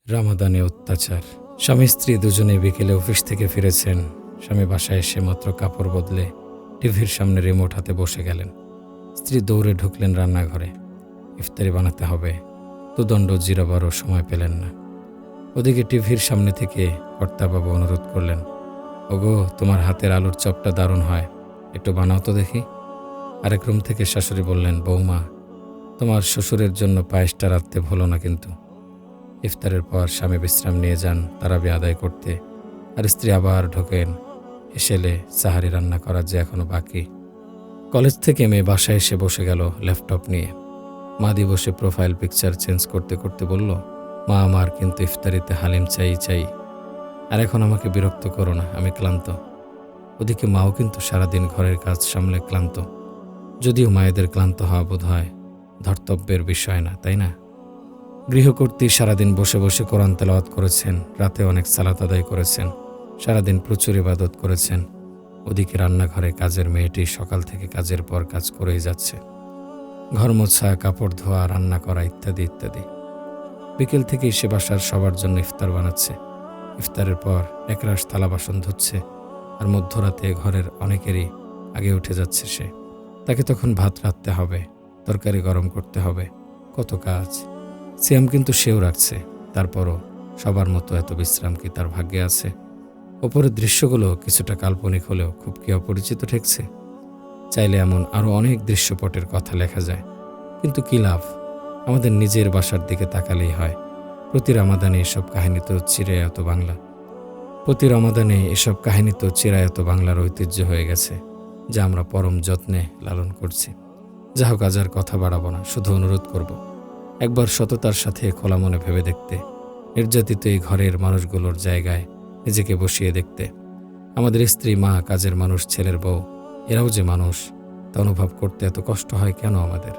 রামাদানে অত্যাচার। স্বামী স্ত্রী দুজনেই বিকেলে অফিস থেকে ফিরেছেন। স্বামী বাসায় এসে মাত্র কাপড় বদলে টিভির সামনে রিমোট হাতে বসে গেলেন। স্ত্রী দৌড়ে ঢুকলেন রান্নাঘরে। ইফতারি বানাতে হবে, দুদণ্ড জিরাবারও সময় পেলেন না। ওদিকে টিভির সামনে থেকে কর্তাবাবু অনুরোধ করলেন, ওগো, তোমার হাতের আলুর চপটা দারুণ হয়, একটু বানাও তো দেখি। আরেক রুম থেকে শাশুড়ি বললেন, বৌমা, তোমার শ্বশুরের জন্য পায়েসটা রাখতে ভুলো না কিন্তু। ইফতারের পর স্বামী বিশ্রাম নিয়ে যান তারাবি আদায় করতে, আর স্ত্রী আবার ঢোকেন এসেলে সাহারি রান্না করা যে এখনো বাকি। কলেজ থেকে মেয়ে বাসায় এসে বসে গেল ল্যাপটপ নিয়ে। মা দিবসে প্রোফাইল পিকচার চেঞ্জ করতে করতে বলল, মা, আমার কিন্তু ইফতারিতে হালিম চাই, আর এখন আমাকে বিরক্ত করো না, আমি ক্লান্ত। ওদিকে মাও কিন্তু সারাদিন ঘরের কাজ সামলে ক্লান্ত। যদিও মায়েদের ক্লান্ত হওয়া বোধ হয় ধর্তব্যের বিষয় না, তাই না? গৃহকর্ত্রী সারাদিন বসে বসে কোরআন তেলাওয়াত করেছেন, রাতে অনেক সালাত আদায় করেছেন, সারাদিন প্রচুর ইবাদত করেছেন। ওদিকে রান্নাঘরে কাজের মেয়েটি সকাল থেকে কাজের পর কাজ করেই যাচ্ছে, ঘর মোছা, কাপড় ধোয়া, রান্না করা ইত্যাদি ইত্যাদি। বিকেল থেকেই সে বাসার সবার জন্য ইফতার বানাচ্ছে। ইফতারের পর একরাশ থালা বাসন ধুচ্ছে, আর মধ্যরাতে ঘরের অনেকেরই আগে উঠে যাচ্ছে সে। তাকে তখন ভাত রাঁধতে হবে, তরকারি গরম করতে হবে, কত কাজ। সিয়াম কিন্তু সেও রাখছে, তারপরও সবার মতো এত বিশ্রাম কি তার ভাগ্যে আছে? ওপরের দৃশ্যগুলো কিছুটা কাল্পনিক হলেও খুব কি অপরিচিত ঠেকছে? চাইলে এমন আরও অনেক দৃশ্যপটের কথা লেখা যায়, কিন্তু কি লাভ? আমাদের নিজের বাসার দিকে তাকালেই হয়। প্রতি রমাদানে এসব কাহিনী তো চিরায়ত বাংলার ঐতিহ্য হয়ে গেছে, যা আমরা পরম যত্নে লালন করছি। যা হোক, আজ আর কথা বাড়াবো না, শুধু অনুরোধ করব, একবার সততার সাথে খোলা মনে ভেবে দেখতে, নির্যাতিত এই ঘরের মানুষগুলোর জায়গায় নিজেকে বসিয়ে দেখতে। আমাদের স্ত্রী, মা, কাজের মানুষ, ছেলের বউ, এরাও যে মানুষ, তা অনুভব করতে এত কষ্ট হয় কেন আমাদের?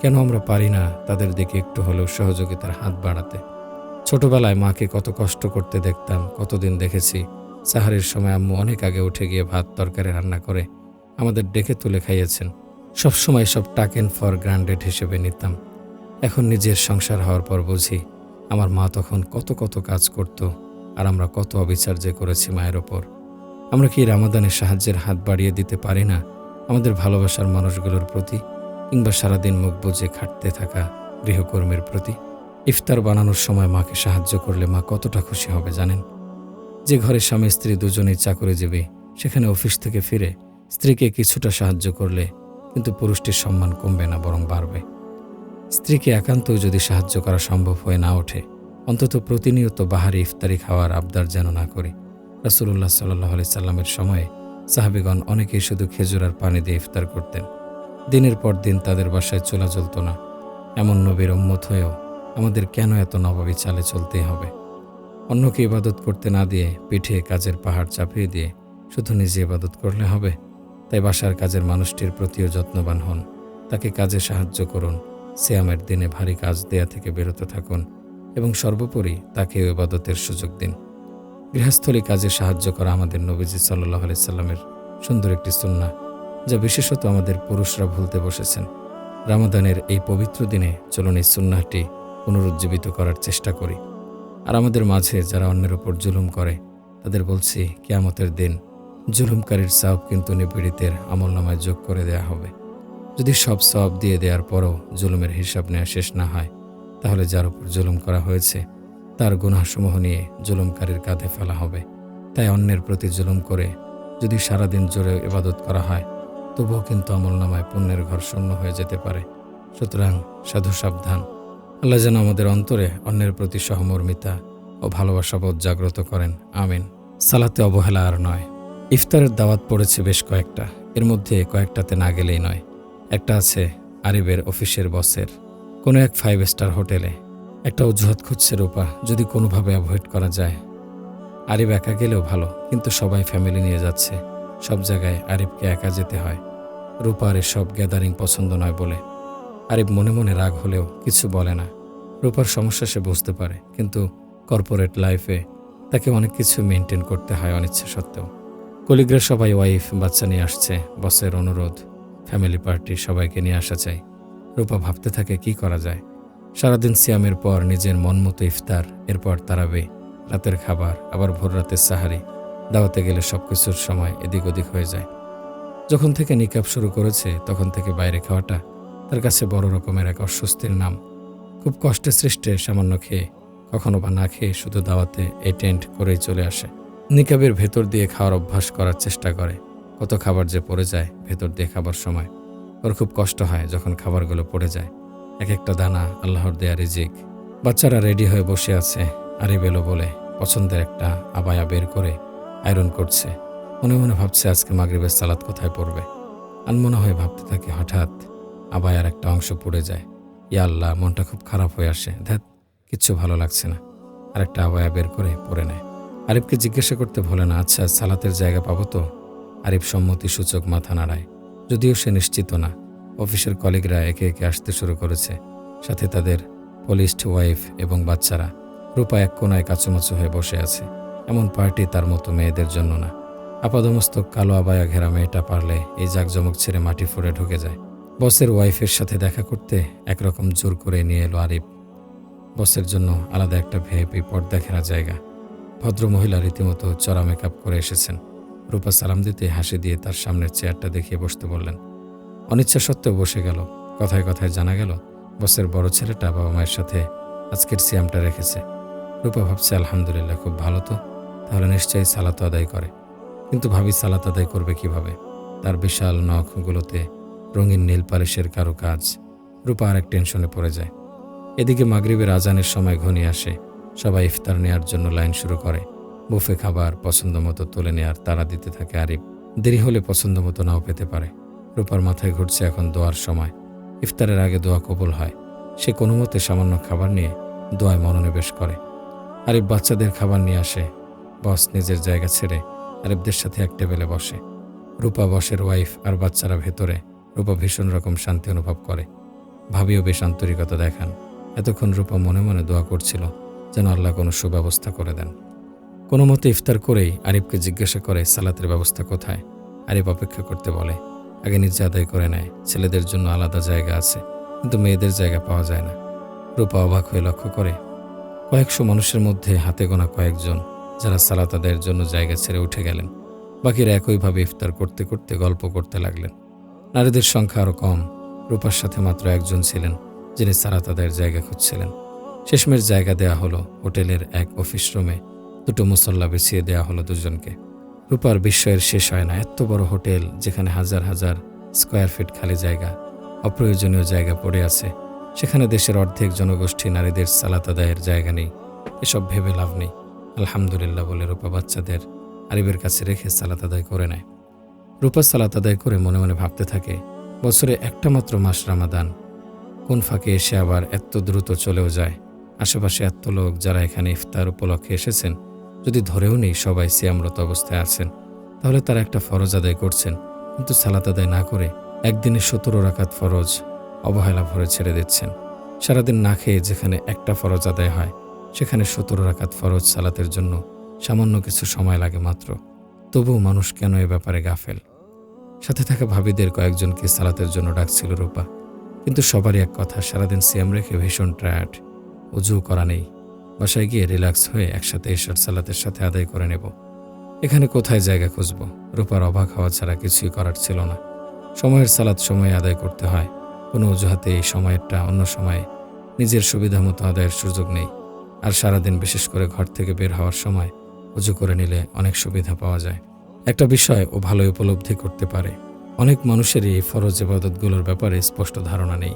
কেন আমরা পারি না তাদের দিকে একটু হলেও সহযোগিতার হাত বাড়াতে? ছোটবেলায় মাকে কত কষ্ট করতে দেখতাম, কতদিন দেখেছি সাহারির সময় আম্মু অনেক আগে উঠে গিয়ে ভাত তরকারি রান্না করে আমাদের ডেকে তুলে খাইয়েছেন। সবসময় সব টাকেন ফর গ্রান্টেড হিসেবে নিতাম। এখন নিজের সংসার হওয়ার পর বুঝি আমার মা তখন কত কত কাজ করত, আর আমরা কত অবিচার যে করেছি মায়ের ওপর। আমরা কি রামাদানে সাহায্যের হাত বাড়িয়ে দিতে পারি না আমাদের ভালোবাসার মানুষগুলোর প্রতি, কিংবা সারাদিন মুখ বুজে খাটতে থাকা গৃহকর্মীর প্রতি? ইফতার বানানোর সময় মাকে সাহায্য করলে মা কতটা খুশি হবে জানেন? যে ঘরে স্বামী স্ত্রী দুজনেই চাকরিজীবী, সেখানে অফিস থেকে ফিরে স্ত্রীকে কিছুটা সাহায্য করলে কিন্তু পুরুষটির সম্মান কমবে না, বরং বাড়বে। স্ত্রীকে একান্তও যদি সাহায্য করা সম্ভব হয়ে না ওঠে, অন্তত প্রতিনিয়ত বাহারি ইফতারি খাওয়ার আবদার যেন না করি। রাসূলুল্লাহ সাল্লাল্লাহু আলাইহি সাল্লামের সময়ে সাহাবীগণ অনেকেই শুধু খেজুর আর পানি দিয়ে ইফতার করতেন। দিনের পর দিন তাদের বাসায় চোলা জ্বলত না। এমন নবীর উম্মত হয়েও আমাদের কেন এত নবাবী চালে চলতেই হবে? অন্যকে ইবাদত করতে না দিয়ে পিঠে কাজের পাহাড় চাপিয়ে দিয়ে শুধু নিজে ইবাদত করলে হবে? তাই বাসার কাজের মানুষটির প্রতিও যত্নবান হন, তাকে কাজে সাহায্য করুন, সিয়ামের দিনে ভারী কাজ দেয়া থেকে বিরত থাকুন, এবং সর্বোপরি তাকেও ইবাদতের সুযোগ দিন। গৃহস্থলী কাজে সাহায্য করা আমাদের নবীজি সাল্লাল্লাহু আলাইহি সাল্লামের সুন্দর একটি সুন্নাহ, যা বিশেষত আমাদের পুরুষরা ভুলতে বসেছেন। রামাদানের এই পবিত্র দিনে চলুন এই সুন্নাহটি পুনরুজ্জীবিত করার চেষ্টা করি। আর আমাদের মাঝে যারা অন্যের ওপর জুলুম করে, তাদের বলছি, কিয়ামতের দিন জুলুমকারীর সওয়াব কিন্তু নিপীড়িতের আমলনামায় যোগ করে দেয়া হবে। যদি সব সওয়াব দিয়ে দেওয়ার পরও জুলুমের হিসাব নেওয়া শেষ না হয়, তাহলে যার উপর জুলুম করা হয়েছে তার গুনাহসমূহ নিয়ে জুলুমকারীর কাঁধে ফেলা হবে। তাই অন্যের প্রতি জুলুম করে যদি সারাদিন জোরে ইবাদত করা হয়, তবুও কিন্তু আমলনামায় পুণ্যের ঘর শূন্য হয়ে যেতে পারে। সুতরাং সাধু সাবধান। আল্লাহ যেন আমাদের অন্তরে অন্যের প্রতি সহমর্মিতা ও ভালোবাসাবোধ জাগ্রত করেন, আমিন। সালাতে অবহেলা আর নয়। ইফতারের দাওয়াত পড়েছে বেশ কয়েকটা, এর মধ্যে কয়েকটাতে না গেলেই নয়। একটা আছে আরিবের অফিসের বসের কোনো এক 5 স্টার হোটেলে। একটা অজুহাত খুঁজছে রূপা, যদি কোনোভাবে অ্যাভয়েড করা যায়। আরিব একা গেলেও ভালো, কিন্তু সবাই ফ্যামিলি নিয়ে যাচ্ছে, সব জায়গায় আরিবকে একা যেতে হয়। রূপার এসব গ্যাদারিং পছন্দ নয় বলে আরিব মনে মনে রাগ হলেও কিছু বলে না। রূপার সমস্যা সে বুঝতে পারে, কিন্তু কর্পোরেট লাইফে তাকে অনেক কিছু মেনটেন করতে হয় অনিচ্ছা সত্ত্বেও। কলিগরা সবাই ওয়াইফ বাচ্চা নিয়ে আসছে, বসের অনুরোধ, ফ্যামিলি পার্টি, সবাইকে নিয়ে আসা চাই। রূপা ভাবতে থাকে কি করা যায়। সারাদিন সিয়ামের পর নিজের মন মতো ইফতার, এরপর তারাবি, রাতের খাবার, আবার ভোর রাতের সাহারি, দাওয়াতে গেলে সবকিছুর সময় এদিক ওদিক হয়ে যায়। যখন থেকে নিকাব শুরু করেছে তখন থেকে বাইরে খাওয়াটা তার কাছে বড় রকমের এক অস্বস্তির নাম। খুব কষ্টে সৃষ্টে সামান্য খেয়ে, কখনো বা না খেয়ে শুধু দাওয়াতে অ্যাটেন্ড করেই চলে আসে। নিকাবের ভেতর দিয়ে খাওয়ার অভ্যাস করার চেষ্টা করে। কত খাবার যে পড়ে যায় ভেতর দিয়ে খাবার সময়। ওর খুব কষ্ট হয় যখন খাবারগুলো পড়ে যায়। এক একটা দানা আল্লাহর দেয়া রিজিক। বাচ্চারা রেডি হয়ে বসে আছে। আরিব এলো বলে পছন্দের একটা আবায়া বের করে আয়রন করছে। মনে মনে ভাবছে আজকে মাগরিবের সালাত কোথায় পড়বে। আনমনা হয়ে ভাবতে থাকে, হঠাৎ আবায়ার একটা অংশ পড়ে যায়। ইয়া আল্লাহ, মনটা খুব খারাপ হয়ে আসে। ধ্যাত, কিচ্ছু ভালো লাগছে না। আর একটা আবায়া বের করে পরে নেয়। আরিফকে জিজ্ঞাসা করতে ভোলে না, আচ্ছা সালাতের জায়গা পাবো তো? আরিফ সম্মতি সূচক মাথা নাড়ায়, যদিও সে নিশ্চিত না। অফিসের কলিগরা একে একে আসতে শুরু করেছে, সাথে তাদের পলিশড ওয়াইফ এবং বাচ্চারা। রূপা এক কোনায় কাচুমাচু হয়ে বসে আছে। এমন পার্টি তার মতো মেয়েদের জন্য না। আপাদমস্তক কালো আবায়া ঘেরা মেয়েটা পারলে এই জাকজমক ছেড়ে মাটি ফুঁড়ে ঢুকে যায়। বসের ওয়াইফের সাথে দেখা করতে একরকম জোর করে নিয়ে এলো আরিফ। বসের জন্য আলাদা একটা ভিআইপি পর্দা ঘেরা জায়গা। ভদ্রমহিলা রীতিমতো চড়া মেকআপ করে এসেছেন। রূপা সালাম দিতে হাসি দিয়ে তার সামনের চেয়ারটা দেখিয়ে বসতে বললেন। অনিচ্ছা সত্ত্বেও বসে গেল। কথায় কথায় জানা গেল বসের বড় ছেলেটা বাবা মায়ের সাথে আজকের সিয়ামটা রেখেছে। রূপা ভাবছে, আলহামদুলিল্লাহ, খুব ভালো তো, তাহলে নিশ্চয়ই সালাত আদায় করে। কিন্তু ভাবি সালাত আদায় করবে কিভাবে? তার বিশাল নখগুলোতে রঙিন নীল পালিশের কারুকাজ। রূপা আরেক টেনশনে পড়ে যায়। এদিকে মাগরিবের আজানের সময় ঘনিয়ে আসে। সবাই ইফতার নেয়ার জন্য লাইন শুরু করে। বুফে খাবার পছন্দ মতো তুলে নেয়ার তাড়া দিতে থাকে আরিফ। দেরি হলে পছন্দ মতো নাও পেতে পারে। রূপার মাথায় ঘুরছে এখন দোয়ার সময়। ইফতারের আগে দোয়া কবুল হয়। সে কোনো মতে সামান্য খাবার নিয়ে দোয়ায় মনোনিবেশ করে। আরিফ বাচ্চাদের খাবার নিয়ে আসে। বস নিজের জায়গা ছেড়ে আরিফদের সাথে এক টেবিলে বসে। রূপা, বসের ওয়াইফ আর বাচ্চারা ভেতরে। রূপা ভীষণ রকম শান্তি অনুভব করে। ভাবিও বেশ আন্তরিকতা দেখান। এতক্ষণ রূপা মনে মনে দোয়া করছিল যেন আল্লাহ কোনো সুব্যবস্থা করে দেন। কোনো মতে ইফতার করেই আরিফকে জিজ্ঞাসা করে সালাতের ব্যবস্থা কোথায়। আরিফ অপেক্ষা করতে বলে। আগে নিজে আদায় করে নেয়। ছেলেদের জন্য আলাদা জায়গা আছে, কিন্তু মেয়েদের জায়গা পাওয়া যায় না। রূপা অবাক হয়ে লক্ষ্য করে কয়েকশো মানুষের মধ্যে হাতে গোনা কয়েকজন যারা সালাত আদায়ের জন্য জায়গা ছেড়ে উঠে গেলেন। বাকিরা একইভাবে ইফতার করতে করতে গল্প করতে লাগলেন। নারীদের সংখ্যা আরও কম। রূপার সাথে মাত্র একজন ছিলেন যিনি সালাত আদায়ের জায়গা খুঁজছিলেন। শেষমেশ জায়গা দেয়া হলো হোটেলের এক অফিস রুমে। দুটো মুসল্লা বিছিয়ে দেয়া হলো দুজনকে। রূপার বিস্ময়ের শেষ হয় না। এত বড় হোটেল, যেখানে হাজার হাজার স্কোয়ার ফিট খালি জায়গা, অপ্রয়োজনীয় জায়গা পড়ে আছে, সেখানে দেশের অর্ধেক জনগোষ্ঠী নারীদের সালাত আদায়ের জায়গা নেই। এসব ভেবে লাভ নেই। আলহামদুলিল্লাহ বলে রূপা বাচ্চাদের আরিফের কাছে রেখে সালাত আদায় করে নেয়। রূপা সালাত আদায় করে মনে মনে ভাবতে থাকে, বছরে একটা মাত্র মাস রামাদান, কোন ফাঁকে এসে আবার এত দ্রুত চলেও যায়। আশেপাশে এত লোক যারা এখানে ইফতার উপলক্ষে এসেছেন, যদি ধরেও নেই সবাই সিয়ামরত অবস্থায় আছেন, তাহলে তারা একটা ফরজ আদায় করছেন, কিন্তু সালাত আদায় না করে একদিনে 17 রাকাত ফরজ অবহেলা ভরে ছেড়ে দিচ্ছেন। সারাদিন না খেয়ে যেখানে একটা ফরজ আদায় হয়, সেখানে 17 রাকাত ফরজ সালাতের জন্য সামান্য কিছু সময় লাগে মাত্র। তবুও মানুষ কেন এ ব্যাপারে গাফেল? সাথে থাকা ভাবিদের কয়েকজনকে সালাতের জন্য ডাকছিল রূপা, কিন্তু সবারই এক কথা, সারাদিন সিয়াম রেখে ভীষণ টায়ার্ড, অজু করা নেই, বাসায় গিয়ে রিল্যাক্স হয়ে একসাথে এশার সালাতের সাথে আদায় করে নেব। এখানে কোথায় জায়গা খুঁজব? রূপার অবাক হওয়া ছাড়া কিছুই করার ছিল না। সময়ের সালাত সময়ে আদায় করতে হয়। কোনো অজুহাতে এই সময়েরটা অন্য সময়ে নিজের সুবিধা মতো আদায়ের সুযোগ নেই। আর সারাদিন, বিশেষ করে ঘর থেকে বের হওয়ার সময় অজু করে নিলে অনেক সুবিধা পাওয়া যায়। একটা বিষয় ও ভালোই উপলব্ধি করতে পারে, অনেক মানুষেরই এই ফরজ ইবাদতগুলোর ব্যাপারে স্পষ্ট ধারণা নেই।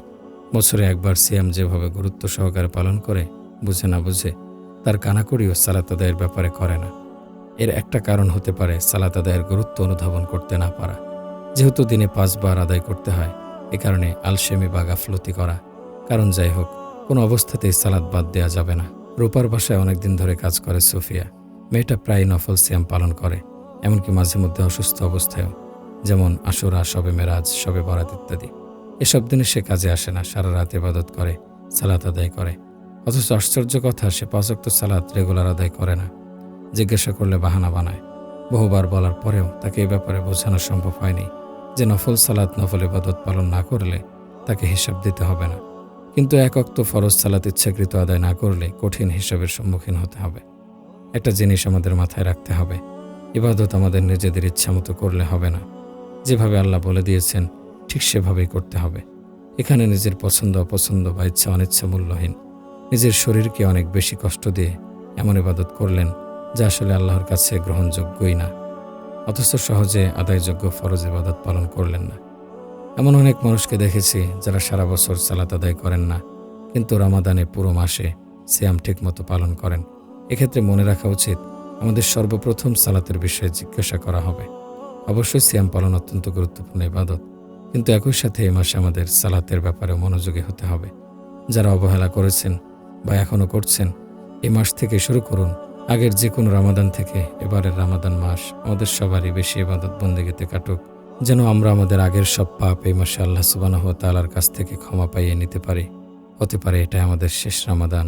বছরে একবার সিয়াম যেভাবে গুরুত্ব সহকারে পালন করে, বুঝে না বুঝে তার কানাকড়িও সালাত আদায়ের ব্যাপারে করে না। এর একটা কারণ হতে পারে সালাত আদায়ের গুরুত্ব অনুধাবন করতে না পারা। যেহেতু দিনে 5 বার আদায় করতে হয়, এ কারণে আলসেমি বা গাফলতি করা। কারণ যাই হোক, কোনো অবস্থাতেই সালাত বাদ দেওয়া যাবে না। রূপার বাসায় অনেকদিন ধরে কাজ করে সোফিয়া। মেয়েটা প্রায় নফল সিয়াম পালন করে, এমনকি মাঝে মধ্যে অসুস্থ অবস্থায়ও, যেমন আশুরা, শবে মেরাজ, শবে বরাত ইত্যাদি। এসব দিনে সে কাজে আসে না, সারা রাত ইবাদত করে, সালাত আদায় করে। অথচ আশ্চর্য কথা, সে 5 ওয়াক্ত সালাত রেগুলার আদায় করে না। জিজ্ঞাসা করলে বাহানা বানায়। বহুবার বলার পরেও তাকে এ ব্যাপারে বোঝানো সম্ভব হয়নি যে নফল সালাত, নফল ইবাদত পালন না করলে তাকে হিসাব দিতে হবে না। কিন্তু এক ওয়াক্ত ফরজ সালাত ইচ্ছাকৃত আদায় না করলে কঠিন হিসাবের সম্মুখীন হতে হবে। একটা জিনিস আমাদের মাথায় রাখতে হবে, ইবাদত আমাদের নিজেদের ইচ্ছামতো করলে হবে না। যেভাবে আল্লাহ বলে দিয়েছেন ঠিক সেভাবেই করতে হবে। এখানে নিজের পছন্দ অপছন্দ বা ইচ্ছা অনিচ্ছা মূল্যহীন। নিজের শরীরকে অনেক বেশি কষ্ট দিয়ে এমন ইবাদত করলেন যা আসলে আল্লাহর কাছে গ্রহণযোগ্যই না, অথচ সহজে আদায়যোগ্য ফরজ ইবাদত পালন করলেন না। এমন অনেক মানুষকে দেখেছি যারা সারা বছর সালাত আদায় করেন না, কিন্তু রমাদানে পুরো মাসে সিয়াম ঠিকমতো পালন করেন। এক্ষেত্রে মনে রাখা উচিত, আমাদের সর্বপ্রথম সালাতের বিষয়ে জিজ্ঞাসা করা হবে। অবশ্যই সিয়াম পালন অত্যন্ত গুরুত্বপূর্ণ ইবাদত, কিন্তু একই সাথে এই মাসে আমাদের সালাতের ব্যাপারে মনোযোগী হতে হবে। যারা অবহেলা করেছেন বা এখনও করছেন, এই মাস থেকে শুরু করুন। আগের যে কোনো রমাদান থেকে এবারের রমাদান মাস আমাদের সবারই বেশি ইবাদত বন্দেগীতে কাটুক, যেন আমরা আমাদের আগের সব পাপ এই মাসে আল্লাহ সুবহানাহু ওয়া তাআলার কাছ থেকে ক্ষমা পাইয়ে নিতে পারি। হতে পারে এটাই আমাদের শেষ রমাদান।